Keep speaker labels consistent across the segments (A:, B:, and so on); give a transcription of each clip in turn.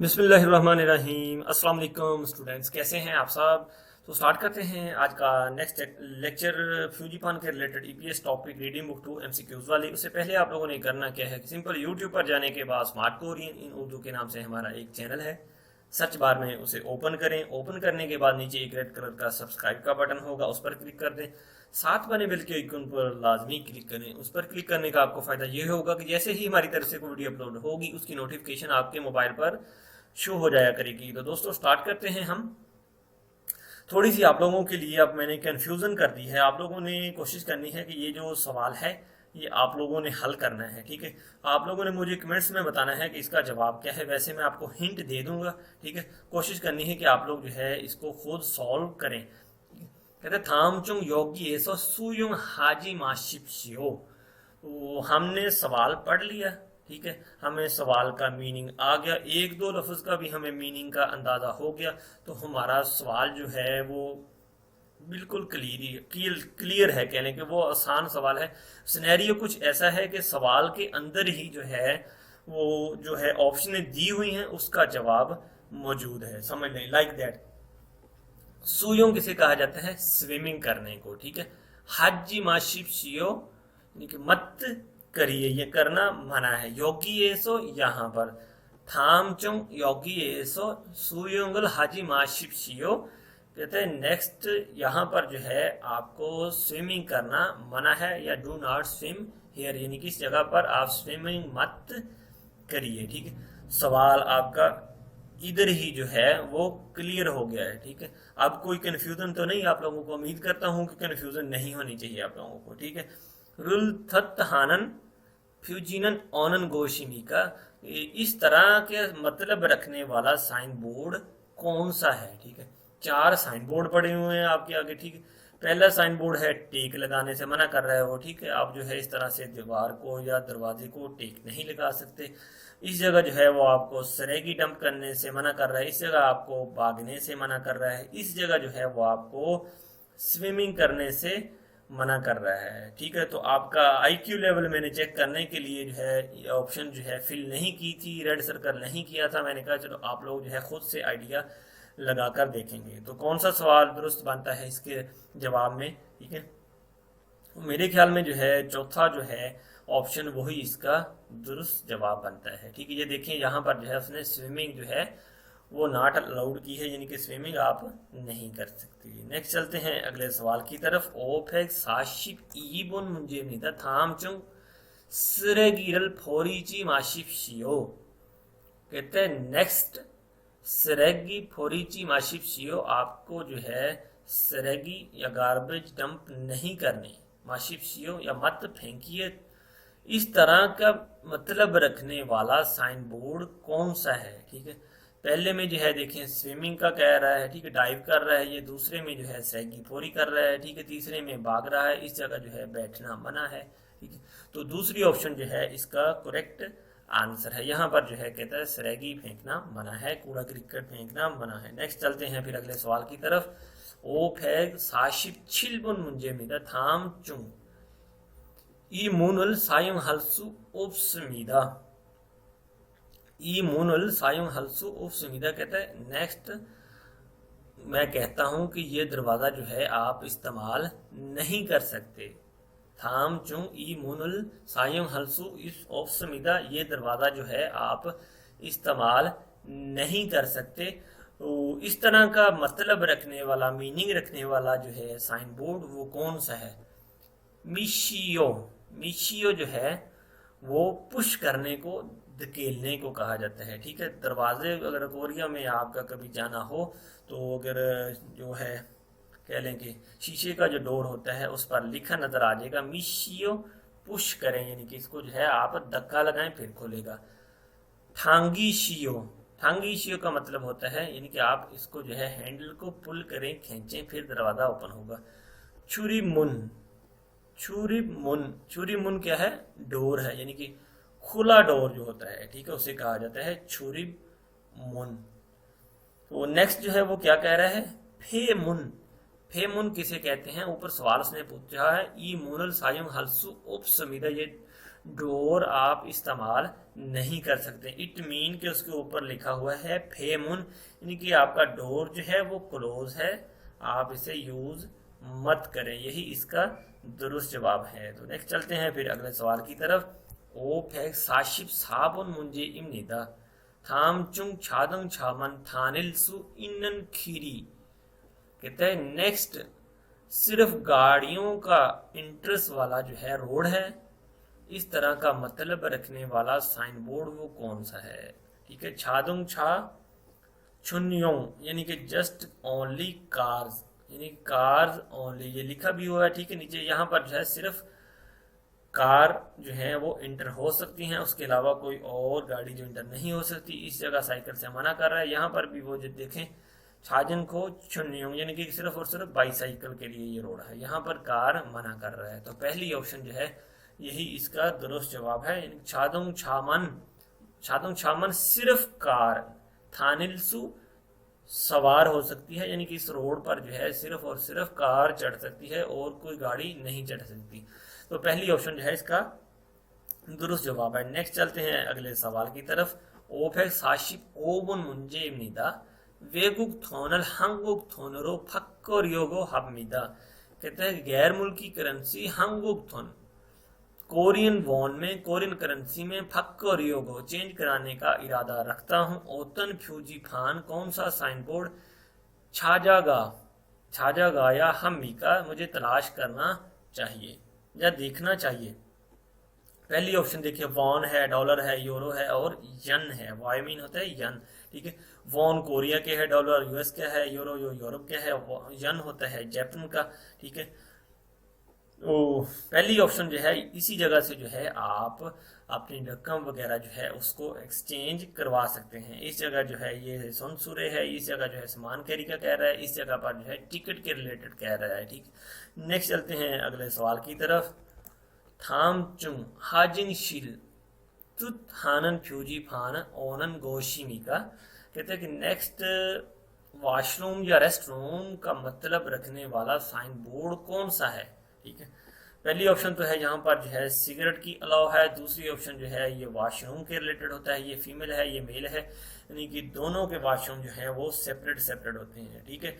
A: बिस्मिल्लाहिर्रहमानिर्रहीम। अस्सलाम वालेकुम स्टूडेंट्स, कैसे हैं आप सब। तो स्टार्ट करते हैं आज का नेक्स्ट लेक्चर फ्यूजीपान के related EPS topic reading book 2 MCQs वाली। उससे पहले आप लोगों ने करना क्या है कि सिंपल यूट्यूब पर जाने के बाद स्मार्ट कोरियन इन उर्दू के नाम से हमारा एक चैनल है, सर्च बार में उसे ओपन करें। ओपन करने के बाद नीचे एक रेड कलर का सब्सक्राइब का बटन होगा, उस पर क्लिक कर दें। साथ बने बेल के आइकन पर लाजमी क्लिक करें। उस पर क्लिक करने का आपको फायदा यह होगा कि जैसे ही हमारी तरफ से कोई वीडियो अपलोड होगी उसकी नोटिफिकेशन आपके मोबाइल पर शो हो जाया करेगी। तो दोस्तों स्टार्ट करते हैं हम। थोड़ी सी आप लोगों के लिए अब मैंने कंफ्यूजन कर दी है। आप लोगों ने कोशिश करनी है कि ये जो सवाल है ये आप लोगों ने हल करना है, ठीक है। आप लोगों ने मुझे कमेंट्स में बताना है कि इसका जवाब क्या है। वैसे मैं आपको हिंट दे दूंगा, ठीक है। कोशिश करनी है कि आप लोग जो है इसको खुद सॉल्व करें। कहते थामचुंग योगी एसो सुयुंग हाजी माशिप शियो। तो हमने सवाल पढ़ लिया, ठीक है। हमें सवाल का मीनिंग आ गया, एक दो लफ्ज का भी हमें मीनिंग का अंदाजा हो गया। तो हमारा सवाल जो है वो बिल्कुल क्लियर है, कहने के वो आसान सवाल है। सिनेरियो कुछ ऐसा है कि सवाल के अंदर ही जो है वो जो है ऑप्शनें दी हुई हैं, उसका जवाब मौजूद है, समझ लें। लाइक दैट सुयों किसे कहा जाता है, स्विमिंग करने को, ठीक है। हाजी माशिप शियो मत करिए, ये करना मना है। योगी एसो यहाँ पर थामचुंग योगी एसो सुयोंगल हाजी माशिप शियो। कहते हैं नेक्स्ट यहाँ पर जो है आपको स्विमिंग करना मना है, या डू नॉट स्विम हियर, यानी कि इस जगह पर आप स्विमिंग मत करिए, ठीक है। सवाल आपका इधर ही जो है वो क्लियर हो गया है, ठीक है। अब कोई कंफ्यूजन तो नहीं आप लोगों को, उम्मीद करता हूँ कि कंफ्यूजन नहीं होनी चाहिए आप लोगों को, ठीक है। रुल थत हानन फ्यूजिनन ओनन गोशिमी का इस तरह के मतलब रखने वाला साइन बोर्ड कौन सा है, ठीक है। चार साइन बोर्ड पड़े हुए हैं आपके आगे, ठीक है। पहला साइन बोर्ड है टेक लगाने से मना कर रहा है वो, ठीक है। आप जो है इस तरह से दीवार को या दरवाजे को टेक नहीं लगा सकते। इस जगह जो है वो आपको सरेगी डंप करने से मना कर रहा है। इस जगह आपको भागने से मना कर रहा है। इस जगह जो है वो आपको स्विमिंग करने से मना कर रहा है, ठीक है। तो आपका आईक्यू लेवल मैंने चेक करने के लिए जो है ऑप्शन जो है फिल नहीं की थी, रेड सर्कल नहीं किया था। मैंने कहा चलो आप लोग जो है खुद से आइडिया लगाकर देखेंगे तो कौन सा सवाल दुरुस्त बनता है इसके जवाब में, ठीक है। मेरे ख्याल में जो है चौथा जो है ऑप्शन वही इसका दुरुस्त जवाब बनता है, ठीक है। ये देखें यहाँ पर जो है उसने स्विमिंग जो है वो नॉट अलाउड की है, यानी कि स्विमिंग आप नहीं कर सकती। नेक्स्ट चलते हैं अगले सवाल की तरफ। ओफेक साशिप ईबुन मुंजे निदा थामचुंग सिरेगिरल फोरीची माशिप शियो। कहते हैं नेक्स्ट सरेगी फोरीची माशिप शियो, आपको जो है सरेगी या गार्बेज डंप नहीं करनी, माशिप शियो या मत फेंकिए। इस तरह का मतलब रखने वाला साइन बोर्ड कौन सा है, ठीक है। पहले में जो है देखें स्विमिंग का कह रहा है, ठीक है, डाइव कर रहा है। ये दूसरे में जो है सैगी फोरी कर रहा है, ठीक है। तीसरे में भाग रहा है। इस जगह जो है बैठना मना है, ठीक है। तो दूसरी ऑप्शन जो है इसका करेक्ट आंसर है। यहाँ पर जो है कहता है सरेगी फेंकना मना है, कूड़ा क्रिकेट फेंकना मना है। नेक्स्ट चलते हैं फिर अगले सवाल की तरफ। ओ फैग साशिप छिलबुन मुंजे मिदा थाम चुंग ई मूनुल सायुंग हल्सु उपसमीदा। ई मूनुल सायुंग हल्सु उपसमीदा कहता है नेक्स्ट मैं कहता हूं कि ये दरवाज़ा जो है आप इस्तेमाल नहीं कर सकते। थाम चुंग ई मूनुल सायुंग हल्सु इस उपसमीदा, ये दरवाज़ा जो है आप इस्तेमाल नहीं कर सकते। तो इस तरह का मतलब रखने वाला, मीनिंग रखने वाला जो है साइन बोर्ड वो कौन सा है। मिशियो, मिशियो जो है वो पुश करने को, धकेलने को कहा जाता है, ठीक है। दरवाजे अगर कोरिया में आपका कभी जाना हो तो अगर जो है कह लें कि शीशे का जो डोर होता है उस पर लिखा नजर आ जाएगा मिशियो पुश करें, यानी कि इसको जो है आप धक्का लगाएं फिर खोलेगा। ठांगी शियो, ठांगी शियो का मतलब होता है यानी कि आप इसको जो है हैंडल को पुल करें, खींचें, फिर दरवाजा ओपन होगा। छुरी मुन, छुरी मुन, छुरी मुन क्या है, डोर है, यानी कि खुला डोर जो होता है, ठीक है, उसे कहा जाता है छुरी मुन। तो नेक्स्ट जो है वो क्या कह रहा है, फे मुन। फे मुन किसे कहते हैं, ऊपर सवाल उसने पूछा है। ई मुनल सायुंग हल्सु उपसमीदा, ये डोर आप इस्तेमाल नहीं कर सकते। इट मीन कि उसके ऊपर लिखा हुआ है फेमुन, यानी कि आपका डोर जो है वो क्लोज है, आप इसे यूज मत करें। यही इसका दुरुस्त जवाब है। तो नेक्स्ट चलते हैं फिर अगले सवाल की तरफ। ओ फेक साशिप साबुन मुंजे इमनिदा थाम चुंग छादंग छामन थानिल सु इनन खीरी। कहते हैं नेक्स्ट सिर्फ गाड़ियों का इंटरेस्ट वाला जो है रोड है, इस तरह का मतलब रखने वाला साइन बोर्ड वो कौन सा है। ठीक है, छादुंग छा छुन्योंग यानी कि जस्ट ओनली कार्स, यानी कार्स ओनली ये लिखा भी हुआ है। ठीक है, नीचे यहाँ पर जो है सिर्फ कार जो है वो इंटर हो सकती हैं, उसके अलावा कोई और गाड़ी जो इंटर नहीं हो सकती। इस जगह साइकिल से मना कर रहा है। यहाँ पर भी वो जो देखें छाजन को छुन्योंग यानी कि सिर्फ और सिर्फ बाईसाइकिल के लिए ये रोड है, यहाँ पर कार मना कर रहा है। तो पहली ऑप्शन जो है यही इसका दुरुस्त जवाब है। छादुंग छामन सिर्फ कार, थानिलसु सवार हो सकती है, यानी कि इस रोड पर जो है सिर्फ और सिर्फ कार चढ़ सकती है और कोई गाड़ी नहीं चढ़ सकती। तो पहली ऑप्शन जो है इसका दुरुस्त जवाब है। नेक्स्ट चलते हैं अगले सवाल की तरफ। ओफेक साशिप ओबुन मुंजे इमनिदा वेगुक थोनल हंगुक थोनरो फक्कर योगो हबमिदा। कहते हैं गैर मुल्की करेंसी हंगुक थोन कोरियन वॉन में, कोरियन करेंसी में फक्कर योगो चेंज कराने का इरादा रखता हूँ। ओतन फ्यूजी फान कौन सा साइन बोर्ड छाजागा या हम्मी का मुझे तलाश करना चाहिए या देखना चाहिए। पहली ऑप्शन देखिए, वॉन है, डॉलर है, यूरो है और यन है। वाई मीन होता है यन। ठीक है, वॉन कोरिया के है, डॉलर यूएस का है, यूरो यूरोप का है, यन होता है जापान का। ठीक है, तो पहली ऑप्शन जो है इसी जगह से जो है आप अपनी रकम वगैरह जो है उसको एक्सचेंज करवा सकते हैं। इस जगह जो है ये सोनसुरे है, इस जगह जो है सामान कैरी का कह रहा है, इस जगह पर जो है टिकट के रिलेटेड कह रहा है। ठीक, नेक्स्ट चलते हैं अगले सवाल की तरफ। थाम चुंग हाजिंग शिल तुत हानन फ्यूजी फान ओनन गोशिमी का। कहते हैं कि नेक्स्ट वॉशरूम या रेस्ट रूम का मतलब रखने वाला साइन बोर्ड कौन सा है। ठीक है, पहली ऑप्शन तो है यहाँ पर जो है सिगरेट की अलाउ है। दूसरी ऑप्शन जो है ये वॉशरूम के रिलेटेड होता है, ये फीमेल है ये मेल है, यानी कि दोनों के वॉशरूम जो है वो सेपरेट होते हैं। ठीक है,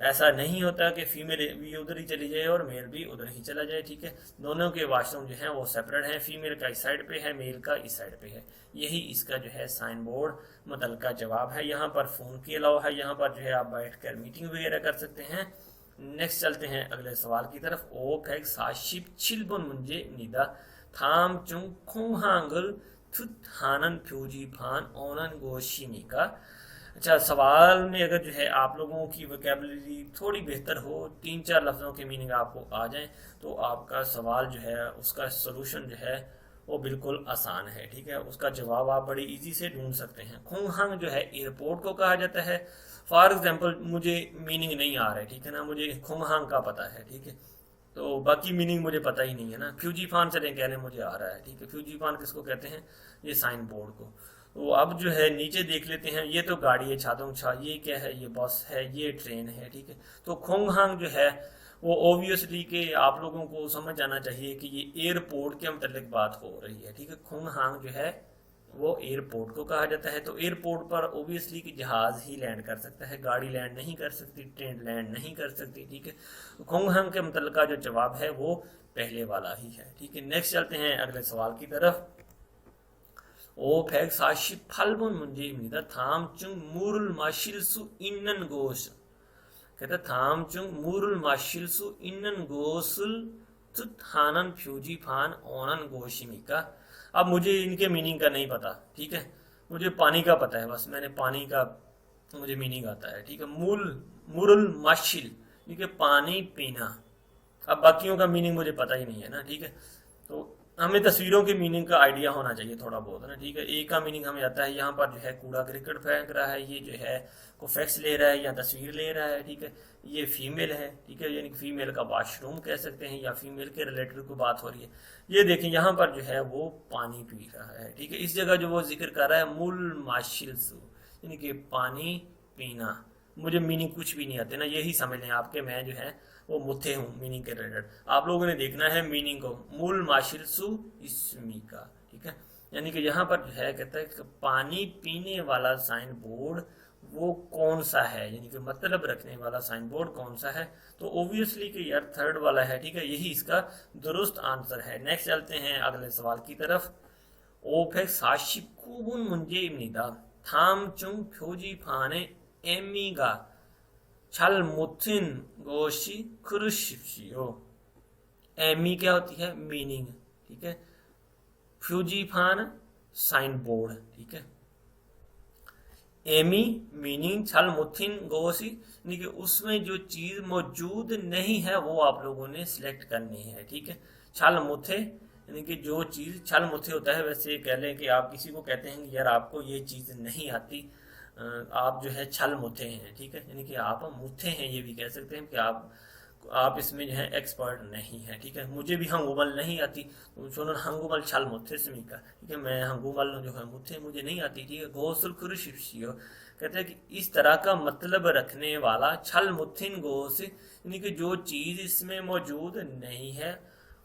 A: ऐसा नहीं होता कि फीमेल भी उधर ही चली जाए और मेल भी उधर ही चला जाए। ठीक है, दोनों के वॉशरूम जो है वो सेपरेट हैं, फीमेल का इस साइड पे है, मेल का इस साइड पे है। यही इसका जो है साइन बोर्ड मतलब का जवाब है। यहाँ पर फोन के अलावा है, यहाँ पर जो है आप बैठकर मीटिंग वगैरह कर सकते हैं। नेक्स्ट चलते हैं अगले सवाल की तरफ। ओ फैक साशिप छिलबन मुंजे निदा थाम चुंग खुंहांगल थुत हानन फ्यूजी फान ओनन गोशिनी का। अच्छा, सवाल में अगर जो है आप लोगों की वोकैबुलरी थोड़ी बेहतर हो, 3-4 लफ्ज़ों के मीनिंग आपको आ जाए, तो आपका सवाल जो है उसका सोल्यूशन जो है वो बिल्कुल आसान है। ठीक है, उसका जवाब आप बड़ी इजी से ढूंढ सकते हैं। खुंगहांग जो है एयरपोर्ट को कहा जाता है। फॉर एग्जाम्पल मुझे मीनिंग नहीं आ रहा है, ठीक है ना, मुझे खुंगहांग का पता है। ठीक है, तो बाकी मीनिंग मुझे पता ही नहीं है ना। फ्यूजीफान चले कह रहे हैं मुझे आ रहा है। ठीक है, फ्यूजीफान किसको कहते हैं, ये साइन बोर्ड को। तो अब जो है नीचे देख लेते हैं। ये तो गाड़ी है छादोंग छा, ये क्या है, ये बस है, ये ट्रेन है। ठीक है, तो खुंगहांग जो है वो ऑब्वियसली के आप लोगों को समझ आना चाहिए कि ये एयरपोर्ट के मतलब बात हो रही है। ठीक है, खुंगहांग जो है वो एयरपोर्ट को कहा जाता है। तो एयरपोर्ट पर ऑब्वियसली कि जहाज ही लैंड कर सकता है, गाड़ी लैंड नहीं कर सकती, ट्रेन लैंड नहीं कर सकती। ठीक है, खुंगहांग के मतलब का जो जवाब है वो पहले वाला ही है। ठीक है, नेक्स्ट चलते हैं अगले सवाल की तरफ। ओ फैक साशी फलबुन मुंजे इमनिदा थाम चुंग मूरुल माशिलसु इन्नन गोस। कहता थाम चुंग मूरुल माशिलसु इन्नन गोसुल तुत हानन फ्यूजी फान ओनन गोशिमिका। अब मुझे इनके मीनिंग का नहीं पता। ठीक है, मुझे पानी का पता है, बस मैंने पानी का मुझे मीनिंग आता है। ठीक है, मुरुल माशिल, ठीक है, पानी पीना। अब बाकियों का मीनिंग मुझे पता ही नहीं है ना। ठीक है, तो हमें तस्वीरों के मीनिंग का आइडिया होना चाहिए थोड़ा बहुत ना। ठीक है, ए का मीनिंग हमें आता है, यहाँ पर जो है कूड़ा क्रिकेट फेंक रहा है, ये जो है को फैक्स ले रहा है या तस्वीर ले रहा है। ठीक है, ये फीमेल है। ठीक है, यानी फीमेल का वॉशरूम कह सकते हैं या फीमेल के रिलेटेड कोई बात हो रही है। ये देखें यहाँ पर जो है वो पानी पी रहा है। ठीक है, इस जगह जो वो जिक्र कर रहा है मूल माशिलसु, यानी कि पानी पीना। मुझे मीनिंग कुछ भी नहीं आते ना, यही समझ लें आपके मैं जो है वो मुथे हूँ मीनिंग के रिलेटेड। आप लोगों ने देखना है मीनिंग को, मूल माशिल सु इसमी का, ठीक है। यानी कि यहाँ पर जो है कहता है कि पानी पीने वाला साइन बोर्ड वो कौन सा है, यानी कि मतलब रखने वाला साइन बोर्ड कौन सा है। तो ओब्वियसली कि यार थर्ड वाला है, ठीक है, यही इसका दुरुस्त आंसर है। नेक्स्ट चलते हैं अगले सवाल की तरफ। 오백 49분 문제입니다. 다음 중 표지판에 에미가 잘 못한 것이 그르십시오. एमी क्या होती है, मीनिंग, ठीक है। फ्यूजीफान साइन बोर्ड, ठीक है। एमी मीनिंग छल मुथिन गोसी, यानी कि उसमें जो चीज मौजूद नहीं है वो आप लोगों ने सिलेक्ट करनी है, ठीक है। छल मुथे यानी कि जो चीज छल मुथे होता है, वैसे कह लें कि आप किसी को कहते हैं कि यार आपको ये चीज नहीं आती, आप जो है छल मुथे हैं, ठीक है, यानी कि आप मुथे हैं, ये भी कह सकते हैं कि आप इसमें जो है एक्सपर्ट नहीं है, ठीक है। मुझे भी हंगुमल नहीं आती, सुनो हंगुमल छल मुथे स्मीका, ठीक है, मैं हंगुमल जो है मुथे मुझे नहीं आती, ठीक है। गोसुल कुरुशियो कहते हैं कि इस तरह का मतलब रखने वाला छल मुथिन गोस, यानी कि जो चीज इसमें मौजूद नहीं है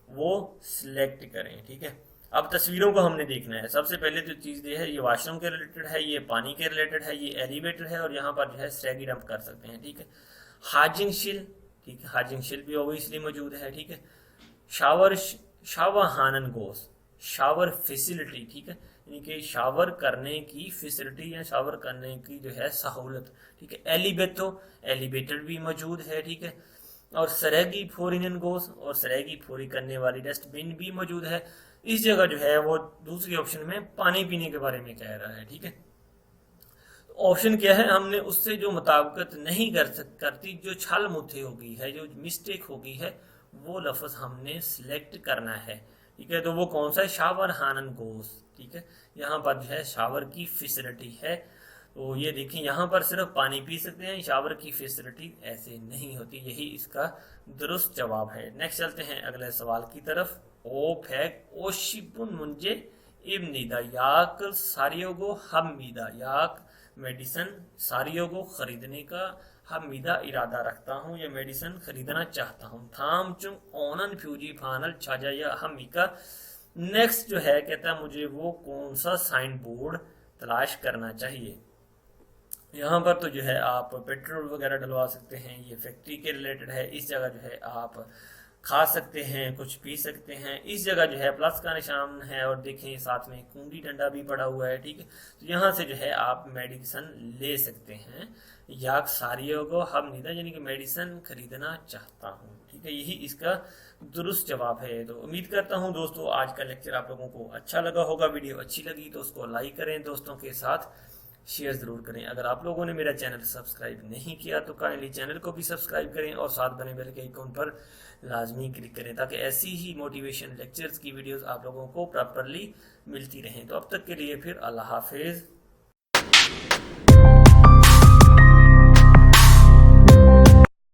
A: वो सिलेक्ट करें, ठीक है। अब तस्वीरों को हमने देखना है। सबसे पहले जो चीज़ ये है, ये वॉशरूम के रिलेटेड है, ये पानी के रिलेटेड है, ये एलिवेटर है, और यहाँ पर जो है स्ट्रैगी डंप कर सकते हैं, ठीक है। हाजिंग शिल, ठीक है, हाजिंग शिल भी ओबियसली मौजूद है, ठीक है। शावर शावर हानन गोस, शावर फैसिलिटी, ठीक है, यानी कि शावर करने की फैसिलिटी या शावर करने की जो है सहूलत, ठीक है। एलिवेटो, एलिवेटर भी मौजूद है, ठीक है। और सरेगी फोरिन गोस, और सरेगी फोरी करने वाली डस्टबिन भी मौजूद है। इस जगह जो है वो दूसरी ऑप्शन में पानी पीने के बारे में कह रहा है, ठीक है। ऑप्शन क्या है, हमने उससे जो मुताबिकत नहीं करती, जो छल मुथे होगी है, जो मिस्टेक होगी है, वो लफ्ज हमने सिलेक्ट करना है, ठीक है। तो वो कौन सा है, शावर हानन गोस, ठीक है। यहाँ पर जो है शावर की फैसिलिटी है, तो ये देखिए यहाँ पर सिर्फ पानी पी सकते हैं, शावर की फैसिलिटी ऐसे नहीं होती, यही इसका दुरुस्त जवाब है। नेक्स्ट चलते हैं अगले सवाल की तरफ। ओ फैक ओशिपुन मुंजे इब्निदा याक सारियोगो हमीदा, याक मेडिसन सारियोगो खरीदने का हमीदा इरादा रखता हूँ, या मेडिसन खरीदना चाहता हूँ। थाम चुंग ओनन फ्यूजी फानल छाजा या हमीका। नेक्स्ट जो है कहता है मुझे वो कौन सा साइन बोर्ड तलाश करना चाहिए। यहाँ पर तो जो है आप पेट्रोल वगैरह डलवा सकते हैं, ये फैक्ट्री के रिलेटेड है। इस जगह जो है आप खा सकते हैं, कुछ पी सकते हैं। इस जगह जो है प्लस का निशान है, और देखें साथ में कुंडी डंडा भी पड़ा हुआ है, ठीक है। तो यहाँ से जो है आप मेडिसिन ले सकते हैं, या सारियों को हम निदा, यानी कि मेडिसिन खरीदना चाहता हूँ, ठीक है। यही इसका दुरुस्त जवाब है। तो उम्मीद करता हूँ दोस्तों आज का लेक्चर आप लोगों को अच्छा लगा होगा। वीडियो अच्छी लगी तो उसको लाइक करें, दोस्तों के साथ शेयर ज़रूर करें। अगर आप लोगों ने मेरा चैनल सब्सक्राइब नहीं किया तो काइंडली चैनल को भी सब्सक्राइब करें, और साथ बने बेल के आइकन पर लाजमी क्लिक करें, ताकि ऐसी ही मोटिवेशन लेक्चर्स की वीडियोस आप लोगों को प्रॉपरली मिलती रहें। तो अब तक के लिए फिर अल्लाह हाफिज़।